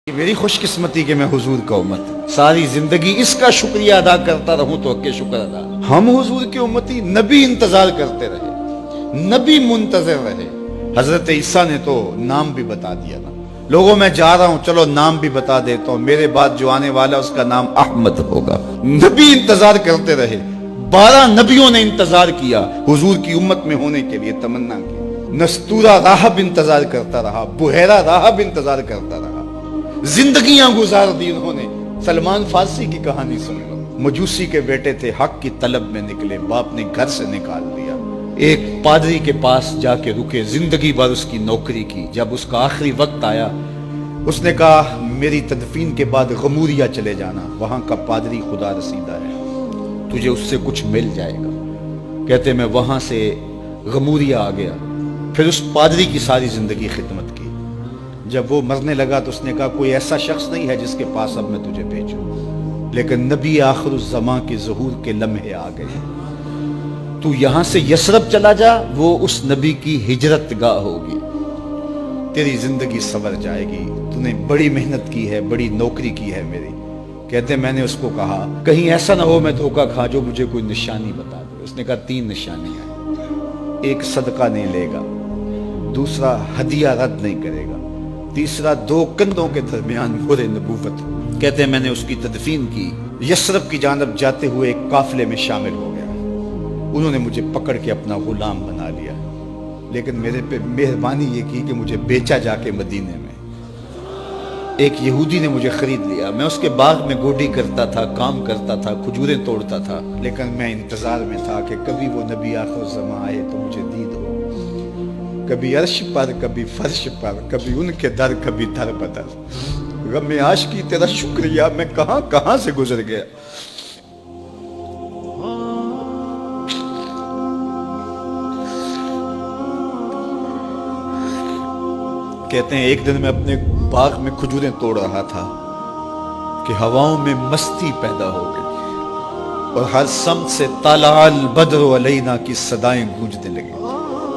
میری خوش قسمتی کہ میں حضور کا امت ساری زندگی اس کا شکریہ ادا کرتا رہوں تو کہ شکر ادا. ہم حضور کی امتی نبی انتظار کرتے رہے, نبی منتظر رہے. حضرت عیسیٰ نے تو نام بھی بتا دیا نا, لوگوں میں جا رہا ہوں چلو نام بھی بتا دیتا ہوں, میرے بعد جو آنے والا اس کا نام احمد ہوگا. نبی انتظار کرتے رہے, 12 نبیوں نے انتظار کیا حضور کی امت میں ہونے کے لیے تمنا کی. نستورہ راہب انتظار کرتا رہا, بحیرہ راہب انتظار کرتا رہا, زندگیاں گزار دی انہوں نے. سلمان فارسی کی کہانی سن لو, مجوسی کے بیٹے تھے, حق کی طلب میں نکلے, باپ نے گھر سے نکال دیا. ایک پادری کے پاس جا کے رکے, زندگی بھر اس کی نوکری کی. جب اس کا آخری وقت آیا اس نے کہا میری تدفین کے بعد غموریہ چلے جانا, وہاں کا پادری خدا رسیدہ ہے, تجھے اس سے کچھ مل جائے گا. کہتے میں وہاں سے غموریہ آ گیا. پھر اس پادری کی ساری زندگی خدمت کی. جب وہ مرنے لگا تو اس نے کہا کوئی ایسا شخص نہیں ہے جس کے پاس اب میں تجھے بھیجوں, لیکن نبی آخر الزماں کے ظہور کے لمحے آ گئے. تو یہاں سے یثرب چلا جا, وہ اس نبی کی ہجرت گاہ ہوگی, تیری زندگی سنور جائے گی. تو نے بڑی محنت کی ہے, بڑی نوکری کی ہے میری. کہتے میں نے اس کو کہا کہیں ایسا نہ ہو میں دھوکہ کھا جو مجھے کوئی نشانی بتا دے. اس نے کہا 3 نشانیاں, ایک صدقہ نہیں لے گا, دوسرا ہدیہ رد نہیں کرے گا, تیسرا 2 کندھوں کے درمیان مہر نبوت. کہتے ہیں میں نے اس کی تدفین کی, یثرب کی جانب جاتے ہوئے ایک قافلے میں شامل ہو گیا. انہوں نے مجھے پکڑ کے اپنا غلام بنا لیا, لیکن میرے پہ مہربانی یہ کی کہ مجھے بیچا جا کے مدینے میں. ایک یہودی نے مجھے خرید لیا. میں اس کے باغ میں گوڈی کرتا تھا, کام کرتا تھا, کھجوریں توڑتا تھا, لیکن میں انتظار میں تھا کہ کبھی وہ نبی آخر الزماں آئے تو مجھے دید ہو. کبھی عرش پر, کبھی فرش پر, کبھی ان کے در, کبھی در بدر. غم عاشقی تیرا شکریہ, میں کہاں کہاں سے گزر گیا. کہتے ہیں ایک دن میں اپنے باغ میں کھجوریں توڑ رہا تھا کہ ہواؤں میں مستی پیدا ہو گئی اور ہر سمت سے طلع البدر علینا کی صدائیں گونجنے لگی.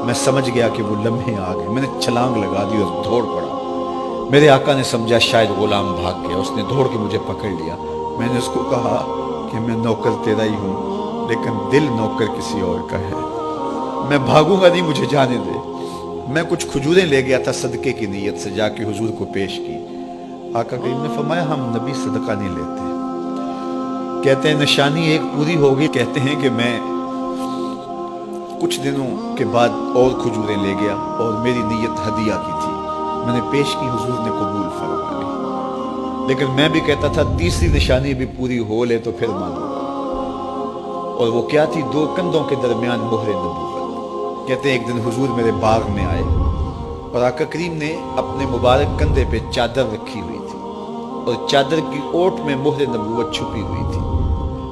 میں سمجھ گیا کہ وہ لمحے آ گئے. میں نے چھلانگ لگا دی اور دوڑ پڑا. میرے آقا نے سمجھا شاید غلام بھاگ گیا, اس نے دوڑ کے مجھے پکڑ لیا. میں نے اس کو کہا کہ میں نوکر تیرا ہی ہوں, لیکن دل نوکر کسی اور کا ہے. میں بھاگوں گا نہیں, مجھے جانے دے. میں کچھ کھجوریں لے گیا تھا صدقے کی نیت سے, جا کے حضور کو پیش کی. آقا کریم نے فرمایا ہم نبی صدقہ نہیں لیتے. کہتے ہیں نشانی ایک پوری ہو گئی. کہتے ہیں کہ میں کچھ دنوں کے بعد اور کھجوریں لے گیا اور میری نیت ہدیہ کی تھی. میں نے پیش کی, حضور نے قبول فرما لی. لیکن میں بھی کہتا تھا تیسری نشانی بھی پوری ہو لے تو پھر مانوں گا. اور وہ کیا تھی؟ 2 کندھوں کے درمیان مہر نبوت. کہتے ہیں ایک دن حضور میرے باغ میں آئے اور آقا کریم نے اپنے مبارک کندھے پہ چادر رکھی ہوئی تھی اور چادر کی اوٹ میں مہر نبوت چھپی ہوئی تھی.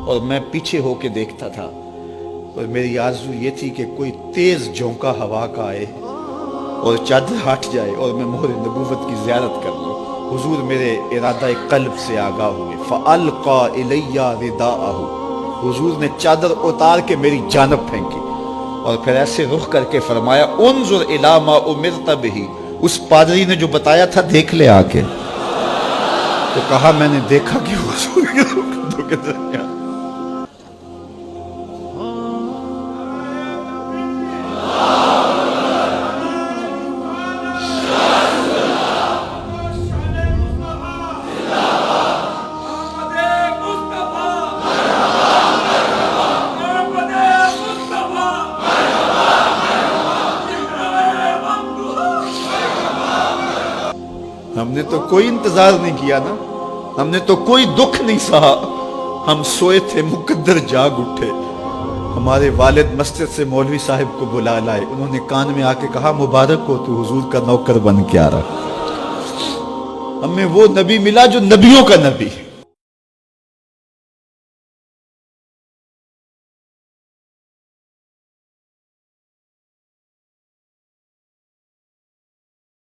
اور میں پیچھے ہو کے دیکھتا تھا اور میری آرزو یہ تھی کہ کوئی تیز جھونکا ہوا کا آئے اور چادر ہٹ جائے اور میں مہر نبوت کی زیارت کر لوں. حضور میرے ارادہ قلب سے آگاہ ہوئے. فَأَلْقَى إِلَيَّ رِدَاءَهُ, حضور نے چادر اتار کے میری جانب پھینکی اور پھر ایسے رخ کر کے فرمایا انظر الی ما امرت بہ, اس پادری نے جو بتایا تھا دیکھ لے آ کے. تو کہا میں نے دیکھا کہ حضور کے کندھوں کے درمیان. ہم نے تو کوئی انتظار نہیں کیا نا, ہم نے تو کوئی دکھ نہیں سہا. ہم سوئے تھے, مقدر جاگ اٹھے. ہمارے والد مسجد سے مولوی صاحب کو بلا لائے. انہوں نے کان میں آ کے کہا مبارک ہو, تو حضور کا نوکر بن کے آ رہا. ہمیں وہ نبی ملا جو نبیوں کا نبی.